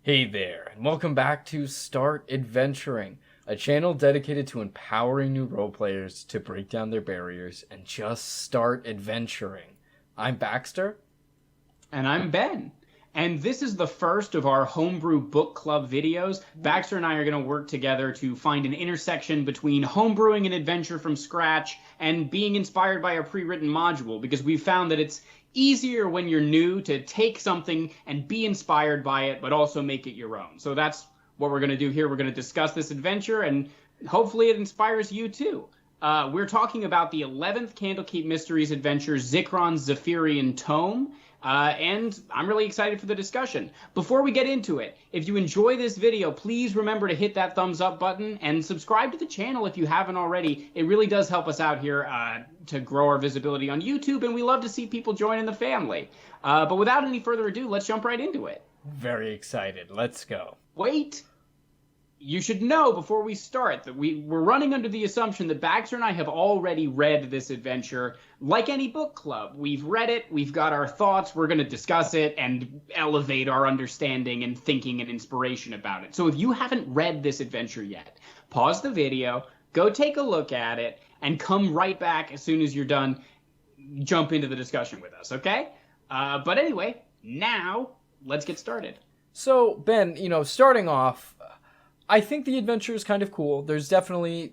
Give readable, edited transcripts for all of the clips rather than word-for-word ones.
Hey there, and welcome back to Start Adventuring, a channel dedicated to empowering new roleplayers to break down their barriers and just start adventuring. I'm Baxter. And I'm Ben. And this is the first of our Homebrew Book Club videos. Baxter and I are going to work together to find an intersection between homebrewing an adventure from scratch and being inspired by a pre-written module, because we've found that it's easier when you're new to take something and be inspired by it, but also make it your own. So that's what we're going to do here. We're going to discuss this adventure, and hopefully it inspires you too. We're talking about the 11th Candlekeep Mysteries Adventure, Zikran's Zephyrean Tome. And I'm really excited for the discussion. Before we get into it, if you enjoy this video, please remember to hit that thumbs up button and subscribe to the channel if you haven't already. It really does help us out here to grow our visibility on YouTube, and we love to see people join the family. But without any further ado, let's jump right into it. Very excited. Let's go. Wait! You should know before we start that we're running under the assumption that Baxter and I have already read this adventure. Like any book club, we've read it, we've got our thoughts, we're going to discuss it and elevate our understanding and thinking and inspiration about it. So if you haven't read this adventure yet, pause the video, go take a look at it, and come right back as soon as you're done. Jump into the discussion with us, okay? But anyway, now let's get started. So, Ben, starting off, I think the adventure is kind of cool. There's definitely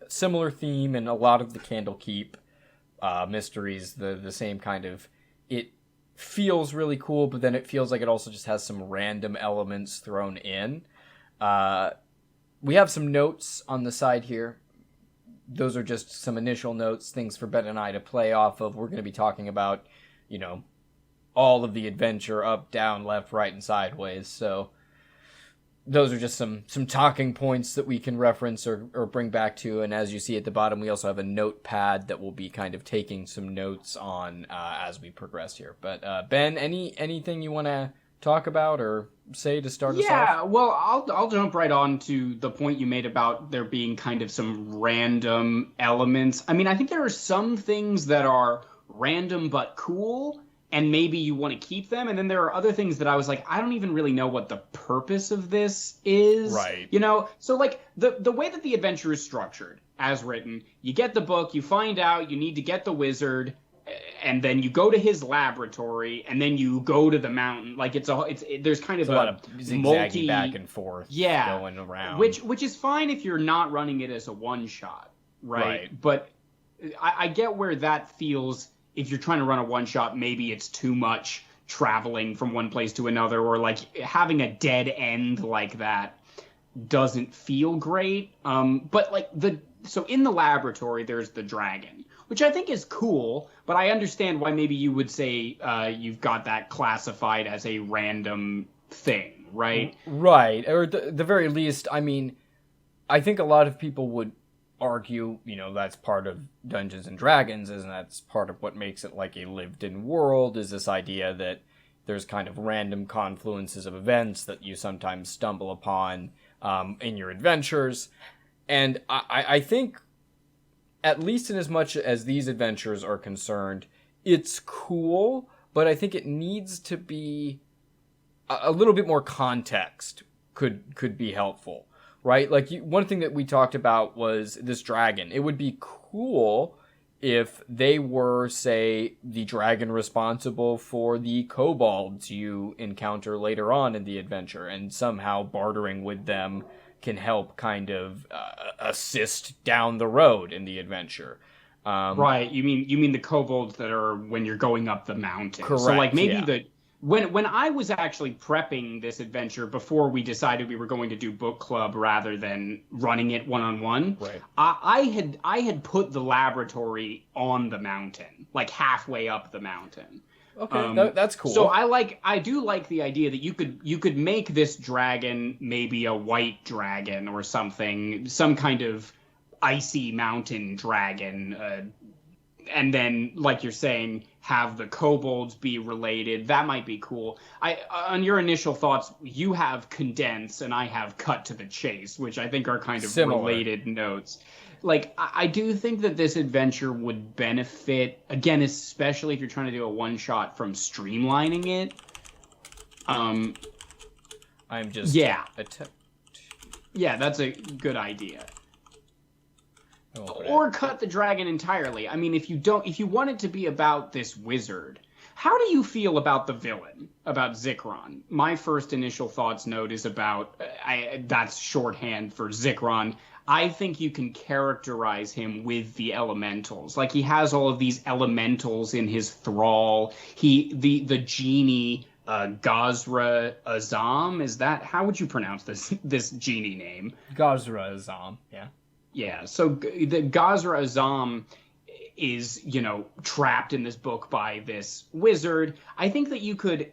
a similar theme in a lot of the Candlekeep mysteries, the same kind of... It feels really cool, but then it feels like it also just has some random elements thrown in. We have some notes on the side here. Those are just some initial notes, things for Ben and I to play off of. We're going to be talking about, all of the adventure, up, down, left, right, and sideways, so... Those are just some talking points that we can reference or bring back to. And as you see at the bottom, we also have a notepad that we'll be kind of taking some notes on as we progress here. But Ben, anything you want to talk about or say to start us off? Yeah, well, I'll jump right on to the point you made about there being kind of some random elements. I mean, I think there are some things that are random but cool, and maybe you want to keep them. And then there are other things that I was like, I don't even really know what the purpose of this is. Right. So like the way that the adventure is structured, as written, you get the book, you find out you need to get the wizard, and then you go to his laboratory, and then you go to the mountain. Like there's kind of a lot of zigzaggy back and forth going around. Which is fine if you're not running it as a one shot, right? But I get where that feels. If you're trying to run a one-shot, maybe it's too much traveling from one place to another, or like having a dead end like that doesn't feel great. But like so in the laboratory, there's the dragon, which I think is cool, but I understand why maybe you would say you've got that classified as a random thing, right? Right, or at the very least, I mean, I think a lot of people would argue, that's part of Dungeons and Dragons, and that's part of what makes it like a lived-in world, is this idea that there's kind of random confluences of events that you sometimes stumble upon in your adventures. And I think, at least in as much as these adventures are concerned, it's cool, but I think it needs to be a little bit more context could be helpful. Right? Like, one thing that we talked about was this dragon. It would be cool if they were, say, the dragon responsible for the kobolds you encounter later on in the adventure, and somehow bartering with them can help kind of assist down the road in the adventure. Right. You mean the kobolds that are when you're going up the mountain. Correct. So, like, maybe When I was actually prepping this adventure before we decided we were going to do book club rather than running it one-on-one, right. I had put the laboratory on the mountain, like halfway up the mountain. Okay, that's cool. So I do like the idea that you could make this dragon maybe a white dragon or something, some kind of icy mountain dragon. and then, like you're saying, have the kobolds be related. That might be cool. On your initial thoughts, you have condense and I have cut to the chase, which I think are kind of Similar. related notes. Like, I do think that this adventure would benefit, again, especially if you're trying to do a one-shot, from streamlining it. I'm just... Yeah. Yeah, that's a good idea. Or cut the dragon entirely. I mean, if you want it to be about this wizard, how do you feel about the villain, about Zikran? My first initial thoughts note is about, that's shorthand for Zikran. I think you can characterize him with the elementals. Like, he has all of these elementals in his thrall. The genie, Gazra Azam, is that, how would you pronounce this genie name? Gazra Azam, yeah. Yeah, so the Gazra Azam is, trapped in this book by this wizard. I think that you could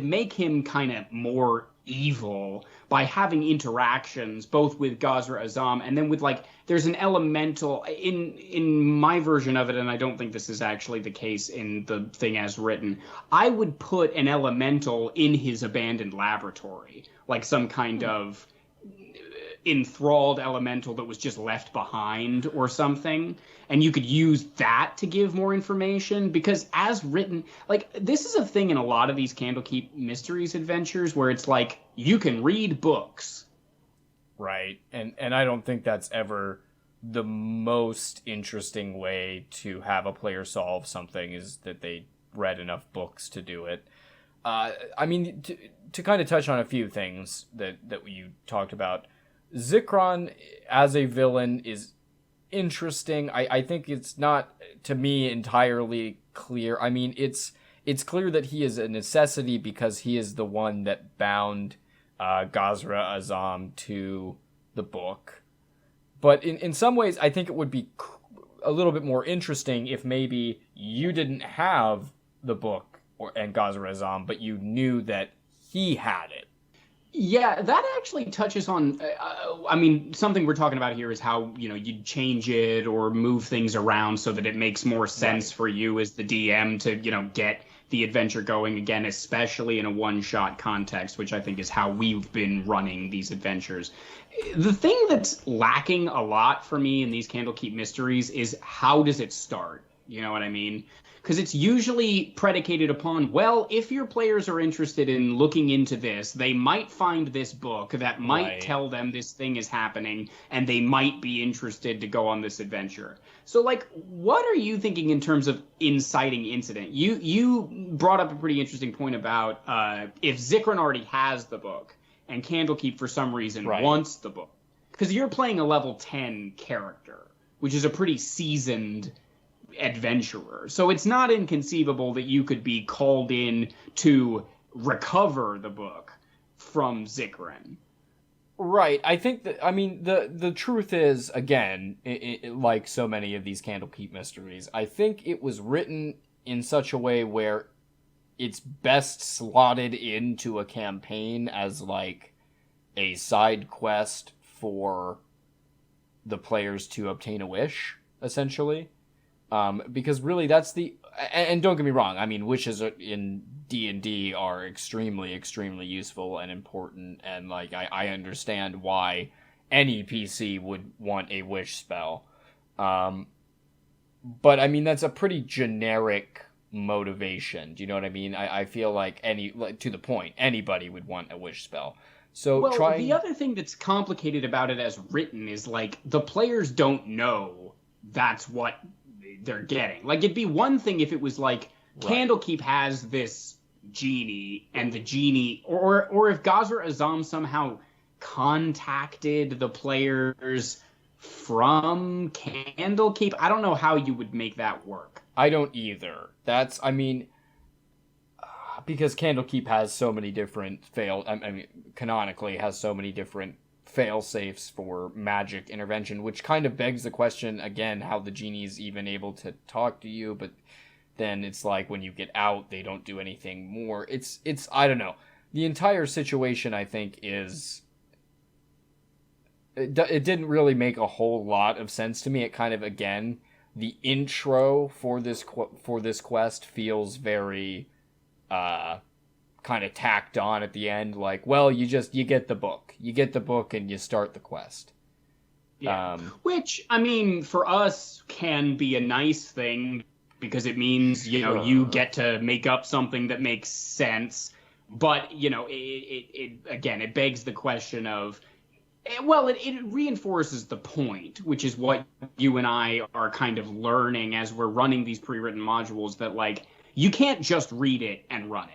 make him kind of more evil by having interactions both with Gazra Azam and then with, like, there's an elemental in my version of it, and I don't think this is actually the case in the thing as written. I would put an elemental in his abandoned laboratory, like some kind of enthralled elemental that was just left behind or something, and you could use that to give more information, because as written, like, this is a thing in a lot of these Candlekeep Mysteries adventures where it's like, you can read books. Right, and I don't think that's ever the most interesting way to have a player solve something, is that they read enough books to do it. I mean, to kind of touch on a few things that you talked about, Zikran as a villain is interesting. I think it's not, to me, entirely clear. I mean, it's clear that he is a necessity because he is the one that bound Gazra Azam to the book. But in some ways, I think it would be a little bit more interesting if maybe you didn't have the book and Gazra Azam, but you knew that he had it. Yeah, that actually touches on, I mean, something we're talking about here is how, you'd change it or move things around so that it makes more sense for you as the DM to, get the adventure going again, especially in a one-shot context, which I think is how we've been running these adventures. The thing that's lacking a lot for me in these Candlekeep Mysteries is, how does it start? You know what I mean? Because it's usually predicated upon, well, if your players are interested in looking into this, they might find this book that might tell them this thing is happening, and they might be interested to go on this adventure. So, like, what are you thinking in terms of inciting incident? You brought up a pretty interesting point about if Zikran already has the book, and Candlekeep for some reason wants the book. Because you're playing a level 10 character, which is a pretty seasoned adventurer. So it's not inconceivable that you could be called in to recover the book from Zikran. Right. I think that, I mean, the truth is, again, like so many of these Candlekeep Mysteries, I think it was written in such a way where it's best slotted into a campaign as, like, a side quest for the players to obtain a wish, essentially. Because really that's and don't get me wrong, I mean, wishes in D&D are extremely, extremely useful and important, and, like, I understand why any PC would want a wish spell. But, I mean, that's a pretty generic motivation, do you know what I mean? I feel like to the point, anybody would want a wish spell. So the other thing that's complicated about it as written is, like, the players don't know that's what they're getting. Like, it'd be one thing if it was like, Candlekeep has this genie, and the genie, or if Gazra Azam somehow contacted the players from Candlekeep. I don't know how you would make that work. I don't either. That's, I mean, because Candlekeep has so many different canonically has so many different fail-safes for magic intervention, which kind of begs the question, again, how the genie's even able to talk to you, but then it's like, when you get out, they don't do anything more. It's I don't know. The entire situation, I think, is... It didn't really make a whole lot of sense to me. It kind of, again, the intro for this quest feels very kind of tacked on at the end. Like, well, you get the book, and you start the quest. Yeah. Which, I mean, for us can be a nice thing because it means, you get to make up something that makes sense. But, it begs the question of, well, it reinforces the point, which is what you and I are kind of learning as we're running these pre-written modules, that, like, you can't just read it and run it.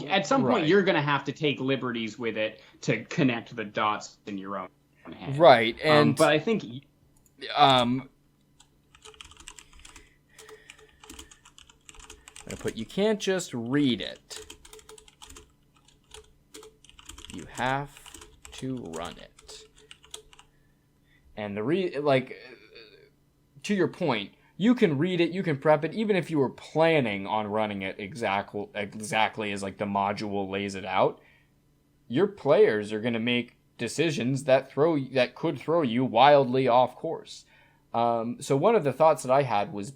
At some point, you're going to have to take liberties with it to connect the dots in your own head. Right, and but I think you can't just read it. You have to run it. And to your point, you can read it, you can prep it, even if you were planning on running it exactly as like the module lays it out. Your players are going to make decisions that could throw you wildly off course. So one of the thoughts that I had was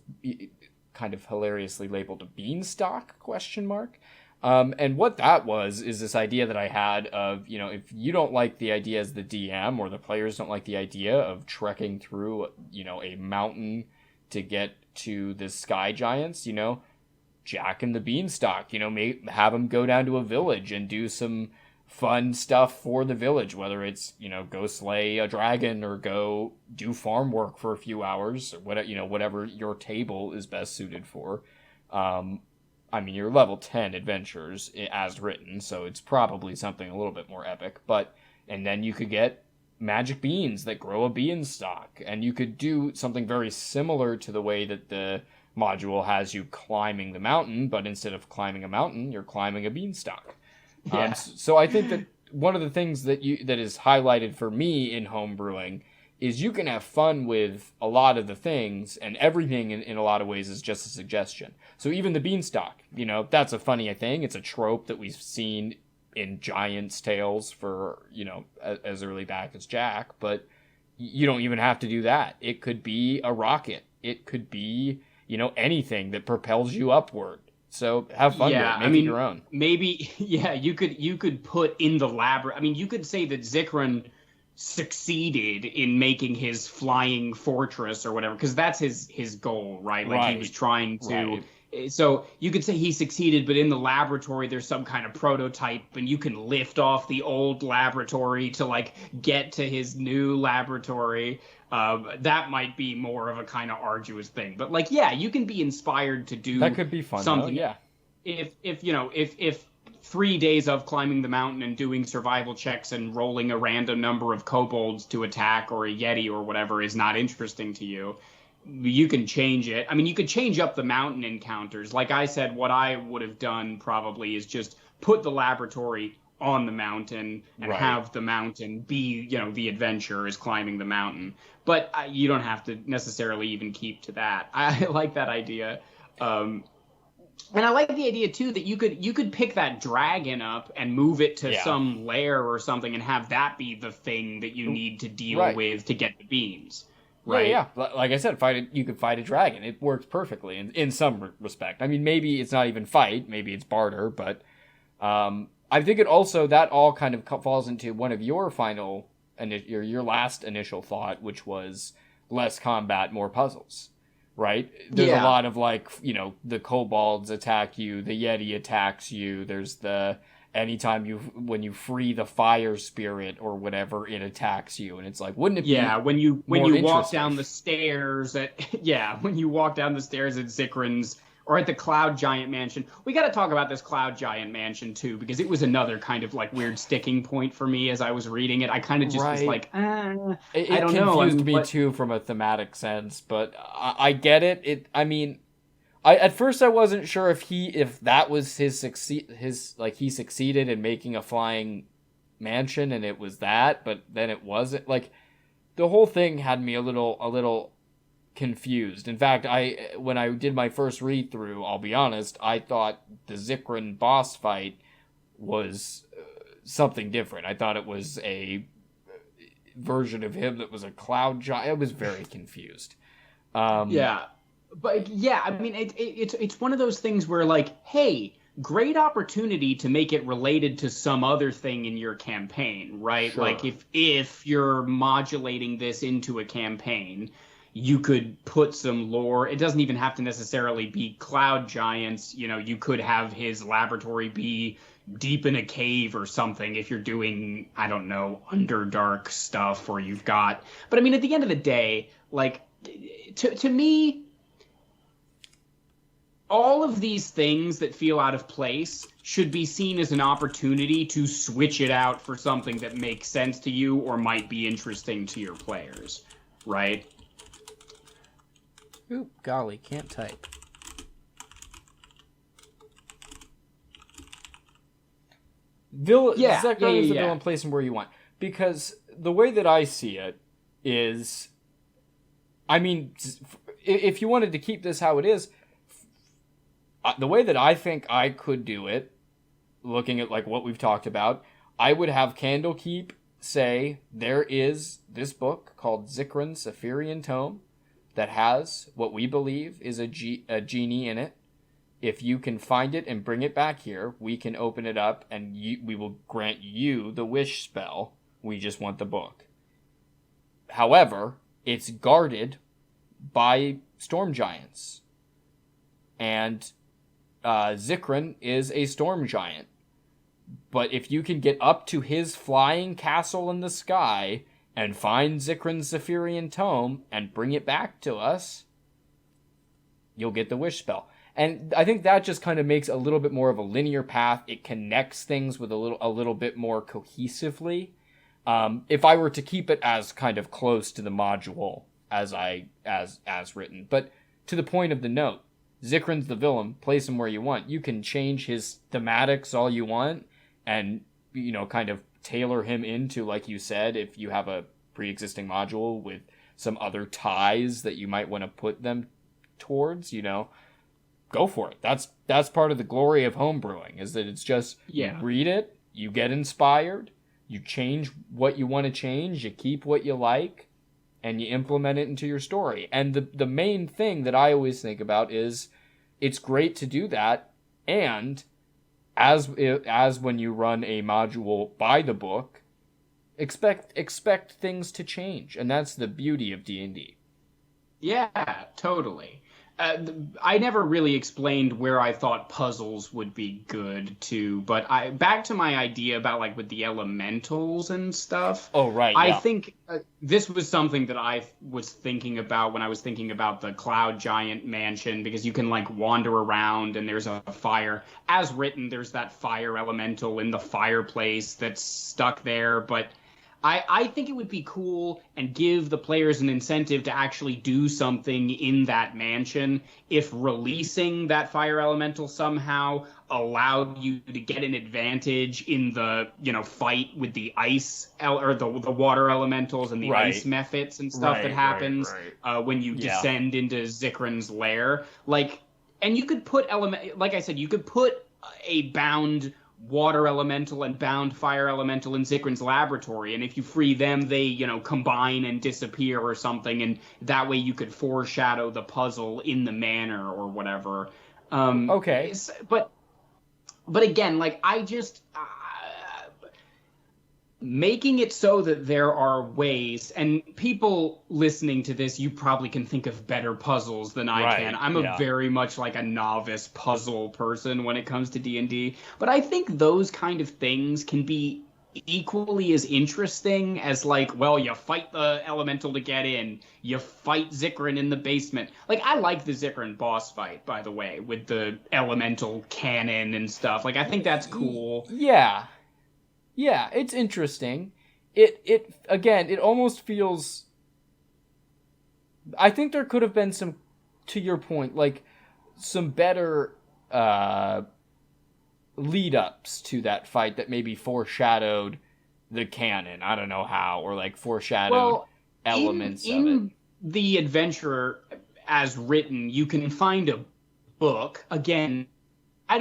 kind of hilariously labeled a Beanstalk ? And what that is this idea that I had of, if you don't like the idea as the DM, or the players don't like the idea of trekking through, a mountain to get to the sky giants, Jack and the Beanstalk, have them go down to a village and do some fun stuff for the village, whether it's, go slay a dragon or go do farm work for a few hours, or whatever your table is best suited for. I mean, you're level 10 adventurers as written, so it's probably something a little bit more epic. And then you could get magic beans that grow a beanstalk, and you could do something very similar to the way that the module has you climbing the mountain, but instead of climbing a mountain, you're climbing a beanstalk. Yeah. So I think that one of the things that is highlighted for me in homebrewing is you can have fun with a lot of the things, and everything in a lot of ways is just a suggestion. So even the beanstalk, that's a funny thing. It's a trope that we've seen in Giants' Tales for, as early back as Jack, but you don't even have to do that. It could be a rocket. It could be, anything that propels you upward. So have fun with it. Make it your own. Maybe, you could put in the lab. I mean, you could say that Zikran succeeded in making his flying fortress or whatever, because that's his goal, right? Like, he was trying to. Right. So you could say he succeeded, but in the laboratory there's some kind of prototype, and you can lift off the old laboratory to like get to his new laboratory. That might be more of a kind of arduous thing, but like, you can be inspired to do that. Could be fun, something. Though, yeah. If 3 days of climbing the mountain and doing survival checks and rolling a random number of kobolds to attack, or a yeti or whatever, is not interesting to you, you can change it. I mean, you could change up the mountain encounters. Like I said, what I would have done probably is just put the laboratory on the mountain and have the mountain be, the adventure is climbing the mountain. But you don't have to necessarily even keep to that. I like that idea. And I like the idea too that you could pick that dragon up and move it to some lair or something, and have that be the thing that you need to deal with to get the beans. Right? Yeah. Like I said, you could fight a dragon. It works perfectly in some respect. I mean, maybe it's not even fight. Maybe it's barter. But I think that all kind of falls into one of your final your last initial thought, which was less combat, more puzzles. Right? There's a lot of the kobolds attack you, the yeti attacks you, there's anytime when you free the fire spirit or whatever, it attacks you, and it's like, wouldn't it be when you walk down the stairs at Zikran's, or at the Cloud Giant Mansion. We got to talk about this Cloud Giant Mansion too, because it was another kind of like weird sticking point for me as I was reading it. I kind of just was like, I don't know. It confused me too from a thematic sense, but I get it. At first I wasn't sure if that was he succeeded in making a flying mansion and it was that, but then it wasn't. Like, the whole thing had me a little confused. In fact, when I did my first read through, I'll be honest, I thought the Zikran boss fight was something different. I thought it was a version of him that was a cloud giant. I was very confused. Yeah, but yeah, I mean, it's one of those things where like, hey, great opportunity to make it related to some other thing in your campaign, right? Like Sure. if you're modulating this into a campaign, you could put some lore. It doesn't even have to necessarily be cloud giants. You know, you could have his laboratory be deep in a cave or something if you're doing, I don't know, Underdark stuff, or you've got. But I mean, at the end of the day, like to me, all of these things that feel out of place should be seen as an opportunity to switch it out for something that makes sense to you or might be interesting to your players, right? Oop, golly, can't type. Zikran is the villain, place him where you want. Because the way that I see it is, I mean, if you wanted to keep this how it is, the way that I think I could do it, looking at like what we've talked about, I would have Candlekeep say there is this book called Zikran's Zephyrean Tome that has what we believe is a genie in it. If you can find it and bring it back here, we can open it up and we will grant you the wish spell. We just want the book. However, it's guarded by storm giants. And Zikran is a storm giant. But if you can get up to his flying castle in the sky and find Zikran's Zephyrean Tome and bring it back to us, you'll get the wish spell. And I think that just kind of makes a little bit more of a linear path. It connects things with a little bit more cohesively. If I were to keep it as kind of close to the module as written, but to the point of the note, Zikran's the villain. Place him where you want. You can change his thematics all you want, and kind of tailor him into, like you said, if you have a pre-existing module with some other ties that you might want to put them towards, go for it. That's part of the glory of homebrewing, is that it's just, you read it, you get inspired, you change what you want to change, you keep what you like, and you implement it into your story. And the main thing that I always think about is it's great to do that, and as when you run a module by the book, expect things to change, and that's the beauty of D&D. Yeah, totally. I never really explained where I thought puzzles would be good too, but back to my idea about like with the elementals and stuff. Oh, right. I think this was something that I was thinking about when I was thinking about the Cloud Giant Mansion, because you can like wander around and there's a fire. As written, there's that fire elemental in the fireplace that's stuck there, but I think it would be cool and give the players an incentive to actually do something in that mansion if releasing that fire elemental somehow allowed you to get an advantage in the fight with the ice or the water elementals and the ice mephits and stuff that happens when you descend into Zikran's lair. And you could put like I said, you could put a bound water elemental and bound fire elemental in Zikran's laboratory, and if you free them, they combine and disappear or something, and that way you could foreshadow the puzzle in the manor or whatever. Okay, but again, I just making it so that there are ways, and people listening to this, you probably can think of better puzzles than I can. I'm a very much like a novice puzzle person when it comes to D&D, but I think those kind of things can be equally as interesting as you fight the elemental to get in, you fight Zikran in the basement. I like the Zikran boss fight, by the way, with the elemental cannon and stuff. I think that's cool. Yeah, it's interesting. It again, it almost feels... I think there could have been some, to your point, some better lead-ups to that fight that maybe foreshadowed the canon. I don't know how, or foreshadowed elements of it. In the adventure as written, you can find a book. Again, I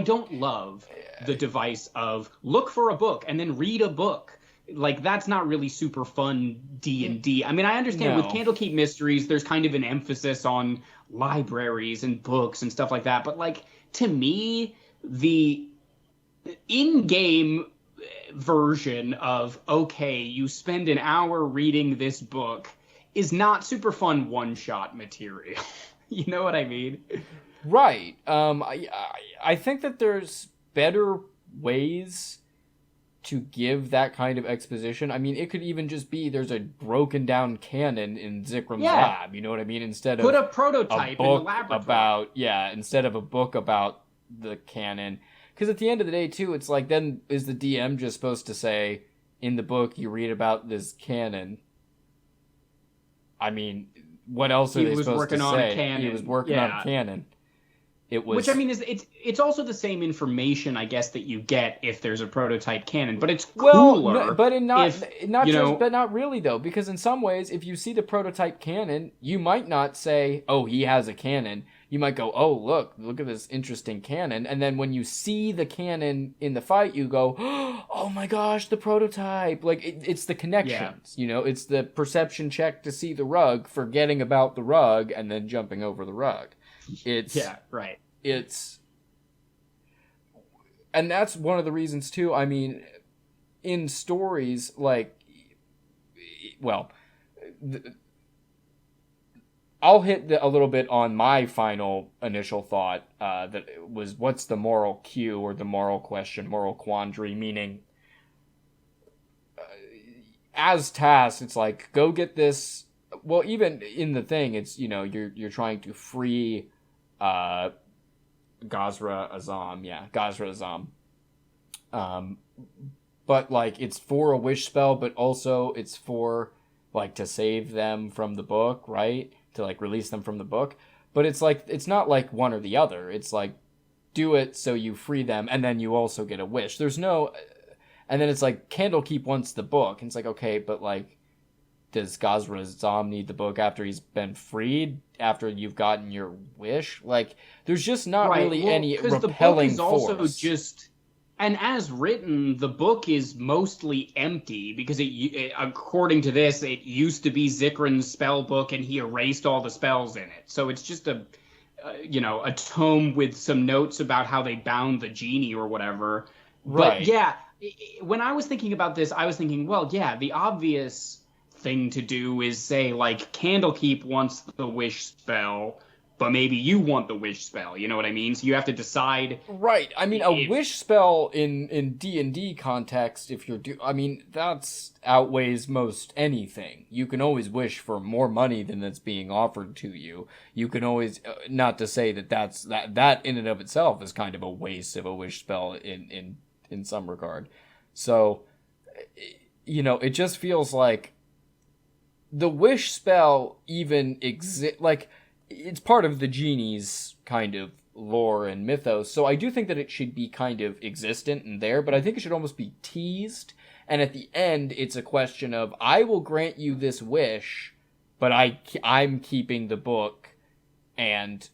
don't love the device of look for a book and then read a book, like that's not really super fun D&D. I mean, I understand with No. Candlekeep Mysteries, there's kind of an emphasis on libraries and books and stuff like that. But like to me, the in-game version of okay, you spend an hour reading this book is not super fun one-shot material. You know what I mean? Right. I think that there's better ways to give that kind of exposition. I mean, it could even just be there's a broken down canon in Zikran's lab. You know what I mean? Instead Put of a prototype in the laboratory. Instead of a book about the canon. Because at the end of the day, too, it's like, then is the DM just supposed to say, in the book you read about this canon? I mean, what else are they supposed to say? He was working on a canon. It was, which I mean is it's also the same information, I guess, that you get if there's a prototype canon, but it's cooler. But not really though, because in some ways, if you see the prototype canon, you might not say, "Oh, he has a canon." You might go, "Oh, look at this interesting canon," and then when you see the canon in the fight, you go, "Oh my gosh, the prototype!" Like it's the connections, you know, it's the perception check to see the rug, forgetting about the rug, and then jumping over the rug. And that's one of the reasons too. I mean, in stories like, well, I'll hit a little bit on my final initial thought that was, what's the moral cue or the moral question, moral quandary, meaning as tasked, it's like, go get this. Well, even in the thing, it's, you know, you're trying to free Gazra Azam. But like it's for a wish spell, but also it's for like to save them from the book, right? To like release them from the book. But it's like, it's not like one or the other. It's like, do it so you free them, and then you also get a wish. There's no, and then it's like Candlekeep wants the book, and it's like, okay, but like, does Gazra Azam need the book after he's been freed? After you've gotten your wish? Like, there's just not really any repelling the book is force. Also just, and as written, the book is mostly empty because it according to this, it used to be Zikran's spell book, and he erased all the spells in it. So it's just a tome with some notes about how they bound the genie or whatever. Right. But yeah, when I was thinking about this, I was thinking, well, yeah, the obvious thing to do is say, like, Candlekeep wants the wish spell, but maybe you want the wish spell. You know what I mean? So you have to decide. Right. I mean, a wish spell in D&D context, if you're that's outweighs most anything. You can always wish for more money than that's being offered to you. You can always, not to say that in and of itself is kind of a waste of a wish spell in some regard. So, you know, it just feels like the wish spell even exists, like, it's part of the genie's kind of lore and mythos, so I do think that it should be kind of existent and there, but I think it should almost be teased, and at the end, it's a question of, I will grant you this wish, but I'm keeping the book, and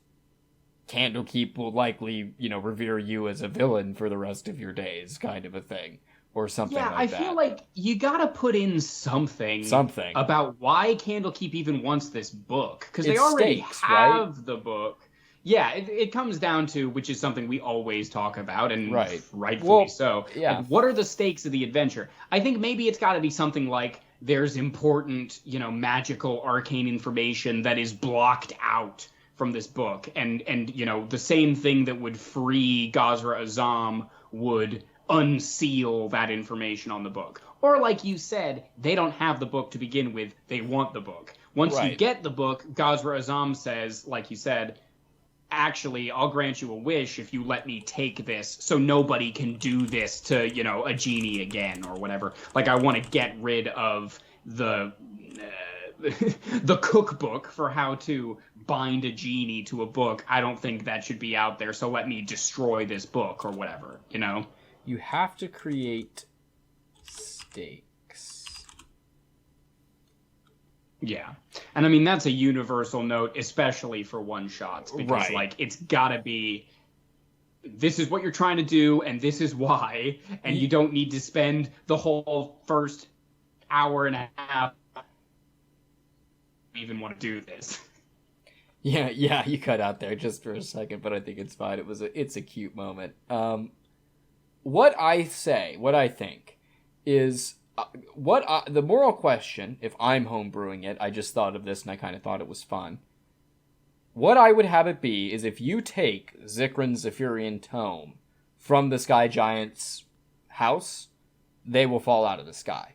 Candlekeep will likely, you know, revere you as a villain for the rest of your days, kind of a thing. Or something like that. Yeah, I feel like you gotta put in something about why Candlekeep even wants this book. Because they already have the book. Yeah, it comes down to, which is something we always talk about, and rightfully so. Yeah. Like, what are the stakes of the adventure? I think maybe it's gotta be something like, there's important, you know, magical arcane information that is blocked out from this book. And you know, the same thing that would free Gazra Azam would unseal that information on the book. Or like you said, they don't have the book to begin with, they want the book. Once you get the book, Gazra Azam says, like you said, actually, I'll grant you a wish if you let me take this so nobody can do this to, you know, a genie again or whatever. Like, I want to get rid of the the cookbook for how to bind a genie to a book. I don't think that should be out there, so let me destroy this book or whatever, you know? You have to create stakes. Yeah. And I mean, that's a universal note, especially for one-shots, because, like, it's gotta be... this is what you're trying to do, and this is why, and you don't need to spend the whole first hour and a half even want to do this. Yeah, you cut out there just for a second, but I think it's fine. It's a cute moment. What I think is the moral question, if I'm homebrewing it, I just thought of this and I kind of thought it was fun. What I would have it be is if you take Zikran's Zephyrean Tome from the Sky Giant's house, they will fall out of the sky.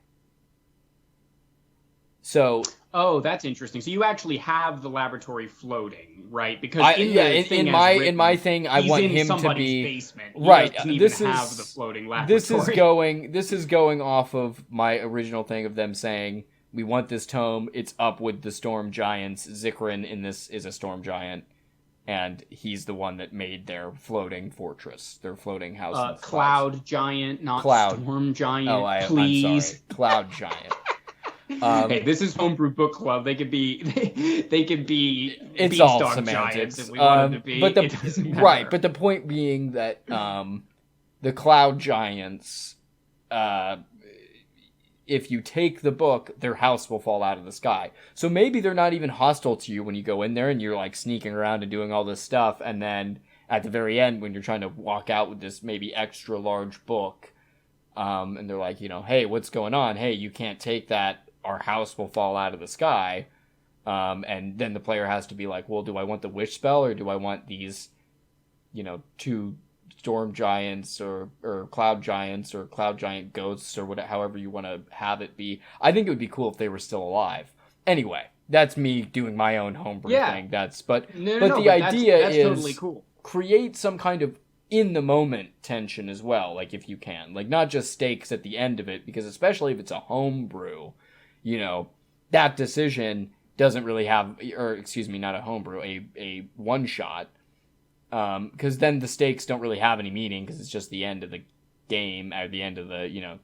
So... Oh, that's interesting. So you actually have the laboratory floating, right? Because in my thing, I want him to be basement. Right. This is have the floating laboratory. This is going off of my original thing of them saying we want this tome. It's up with the storm giants. Zikran in this is a storm giant, and he's the one that made their floating fortress, their floating house. Cloud giant, not storm giant. Oh, I'm sorry. Cloud giant. Hey, this is Homebrew Book Club. They could be it's all Beanstalk semantics. Giants if we want them to be. But it doesn't matter. Right, but the point being that the Cloud Giants, if you take the book, their house will fall out of the sky. So maybe they're not even hostile to you when you go in there and you're like sneaking around and doing all this stuff, and then at the very end when you're trying to walk out with this maybe extra large book, and they're like, hey, what's going on? Hey, you can't take that. Our house will fall out of the sky. And then the player has to be like, well, do I want the wish spell or do I want these, two storm giants or cloud giants or cloud giant ghosts or whatever, however you want to have it be. I think it would be cool if they were still alive. Anyway, that's me doing my own homebrew thing. That's the idea is totally cool. Create some kind of in the moment tension as well, like if you can, like not just stakes at the end of it, because especially if it's a homebrew, that decision doesn't really have, not a homebrew, a one shot, because then the stakes don't really have any meaning because it's just the end of the game or the end of the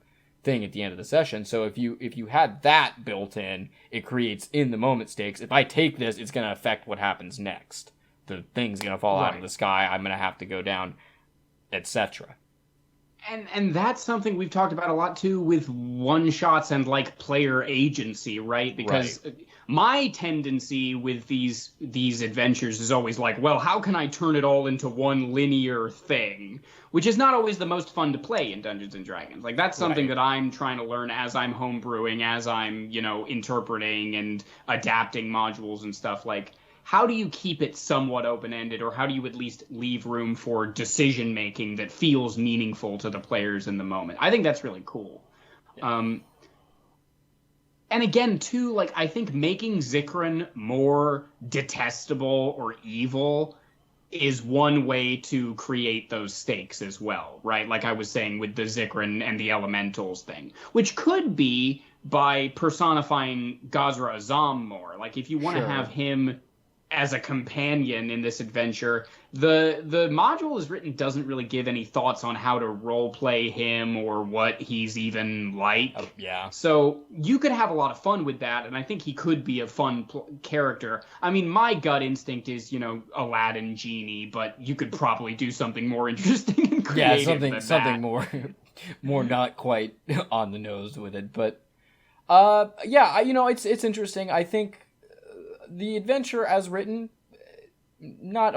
thing at the end of the session. So if you had that built in, it creates in the moment stakes. If I take this, it's going to affect what happens next. The thing's going to fall out of the sky. I'm going to have to go down, etc. And that's something we've talked about a lot too with one-shots and like player agency, right? Because my tendency with these adventures is always like, well, how can I turn it all into one linear thing? Which is not always the most fun to play in Dungeons and Dragons. Like that's something that I'm trying to learn as I'm homebrewing, as I'm, interpreting and adapting modules and stuff. Like, how do you keep it somewhat open-ended, or how do you at least leave room for decision-making that feels meaningful to the players in the moment? I think that's really cool. Yeah. And again, too, like, I think making Zikran more detestable or evil is one way to create those stakes as well, right? Like I was saying with the Zikran and the Elementals thing, which could be by personifying Gazra Azam more. Like, if you want to have him as a companion in this adventure, the module as written doesn't really give any thoughts on how to role play him or what he's even like. So you could have a lot of fun with that, and I think he could be a fun character. I mean, my gut instinct is, Aladdin Genie, but you could probably do something more interesting and creative than something more not quite on the nose with it. But it's interesting. I think the adventure as written, not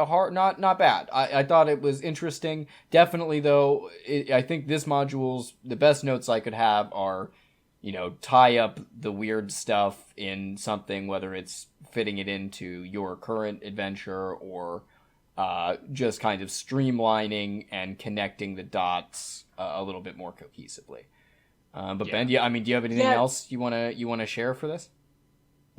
bad. I thought it was interesting. Definitely, though, I think this module's the best notes I could have are, tie up the weird stuff in something, whether it's fitting it into your current adventure or just kind of streamlining and connecting the dots a little bit more cohesively. Ben, do you have anything else you wanna share for this?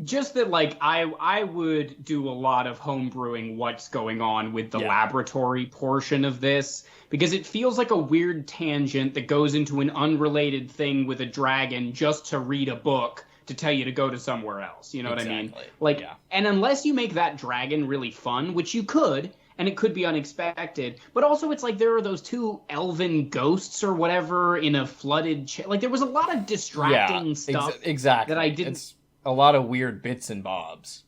Just that, like, I would do a lot of homebrewing what's going on with the laboratory portion of this, because it feels like a weird tangent that goes into an unrelated thing with a dragon just to read a book to tell you to go to somewhere else. You know what I mean? Like, and unless you make that dragon really fun, which you could, and it could be unexpected, but also it's like there are those two elven ghosts or whatever in a flooded... like, there was a lot of distracting stuff exactly. that I didn't... It's a lot of weird bits and bobs.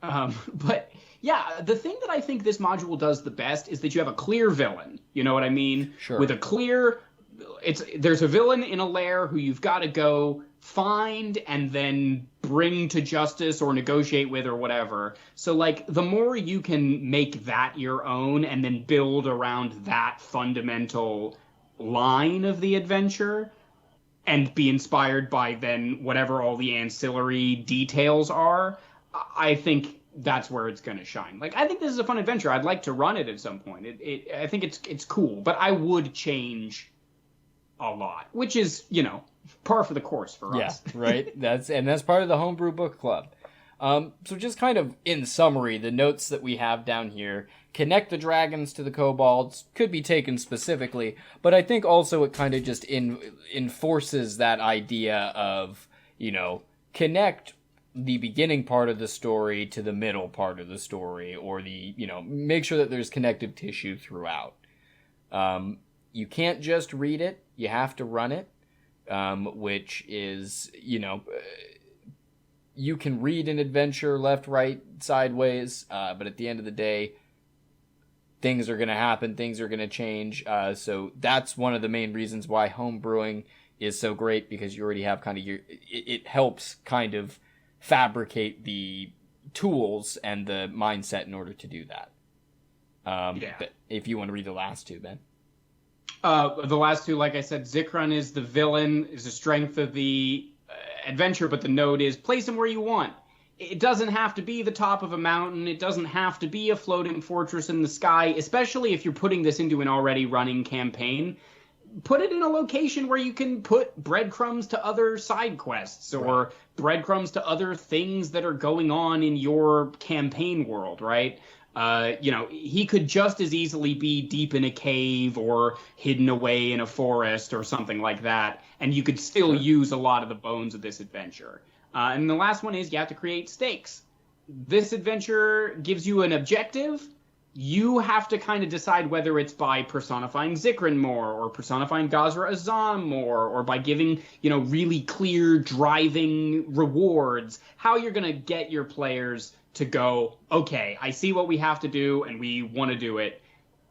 But Yeah, the thing that I think this module does the best is that you have a clear villain. You know what I mean? Sure. With a clear, there's a villain in a lair who you've got to go find and then bring to justice or negotiate with or whatever. So like the more you can make that your own and then build around that fundamental line of the adventure and be inspired by then whatever all the ancillary details are, I think that's where it's going to shine. Like, I think this is a fun adventure. I'd like to run it at some point. I think it's cool, but I would change a lot, which is, you know, par for the course for us. Yeah, right. That's part of the Homebrew Book Club. So just kind of in summary, the notes that we have down here: connect the dragons to the kobolds, could be taken specifically, but I think also it kind of just enforces that idea of, you know, connect the beginning part of the story to the middle part of the story, or the, you know, make sure that there's connective tissue throughout. You can't just read it, you have to run it, which is, you know, you can read an adventure left, right, sideways, but at the end of the day, things are going to happen, things are going to change, so that's one of the main reasons why homebrewing is so great, because you already have kind of it helps kind of fabricate the tools and the mindset in order to do that. But if you want to read the last two, Ben. The last two, like I said, Zikran is the villain, is the strength of the adventure, but the note is place him where you want. It doesn't have to be the top of a mountain. It doesn't have to be a floating fortress in the sky, especially if you're putting this into an already running campaign. Put it in a location where you can put breadcrumbs to other side quests, or breadcrumbs to other things that are going on in your campaign world, right? You know, he could just as easily be deep in a cave or hidden away in a forest or something like that, and you could still use a lot of the bones of this adventure. And the last one is you have to create stakes. This adventure gives you an objective. You have to kind of decide whether it's by personifying Zikran more, or personifying Gazra Azam more, or by giving, you know, really clear driving rewards, how you're going to get your players to go, okay, I see what we have to do and we want to do it.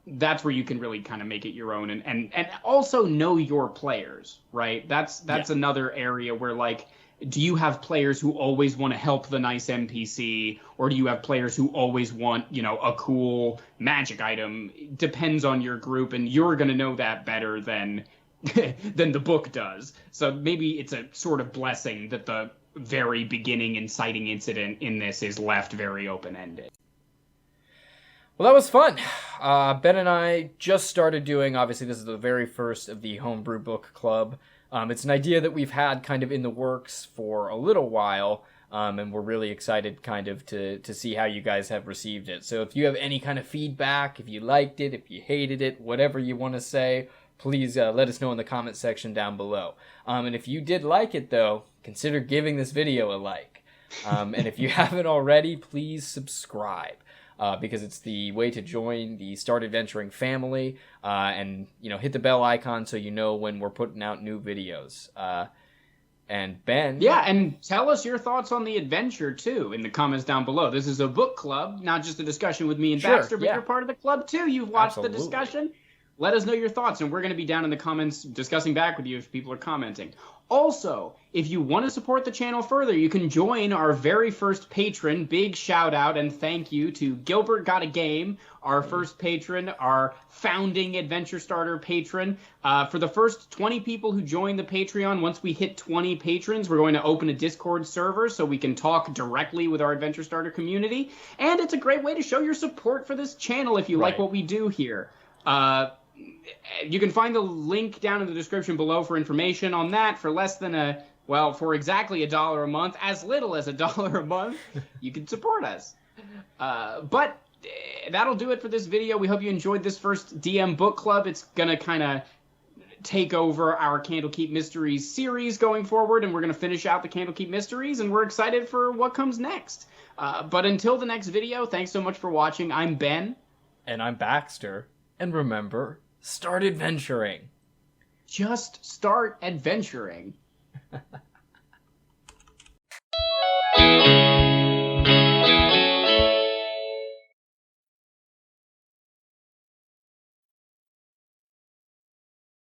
That's where you can really kind of make it your own, and also know your players, right? That's another area where, like, do you have players who always want to help the nice NPC, or do you have players who always want, you know, a cool magic item? It depends on your group, and you're going to know that better than than the book does. So maybe it's a sort of blessing that the very beginning inciting incident in this is left very open-ended. Well, that was fun. Ben and I just started doing, obviously this is the very first of the Homebrew Book Club. It's an idea that we've had kind of in the works for a little while, and we're really excited kind of to see how you guys have received it. So if you have any kind of feedback, if you liked it, if you hated it, whatever you want to say, please let us know in the comment section down below. And if you did like it, though, consider giving this video a like. And if you haven't already, please subscribe. Because it's the way to join the Start Adventuring family, and, you know, hit the bell icon so you know when we're putting out new videos. And Ben... Yeah, and tell us your thoughts on the adventure, too, in the comments down below. This is a book club, not just a discussion with me and Baxter, but you're part of the club, too. You've watched the discussion. Let us know your thoughts, and we're going to be down in the comments discussing back with you if people are commenting. Also, if you want to support the channel further, you can join our very first patron. Big shout out and thank you to Gilbert Got a Game, our first patron, our founding Adventure Starter patron. For the first 20 people who join the Patreon, once we hit 20 patrons, we're going to open a Discord server so we can talk directly with our Adventure Starter community. And it's a great way to show your support for this channel if you like what we do here. You can find the link down in the description below for information on that. For less than for exactly $1 a month, as little as $1 a month, you can support us. But that'll do it for this video. We hope you enjoyed this first DM book club. It's gonna kind of take over our Candlekeep Mysteries series going forward, and we're gonna finish out the Candlekeep Mysteries, and we're excited for what comes next. But until the next video, thanks so much for watching. I'm Ben. And I'm Baxter. And remember, start adventuring. Just start adventuring.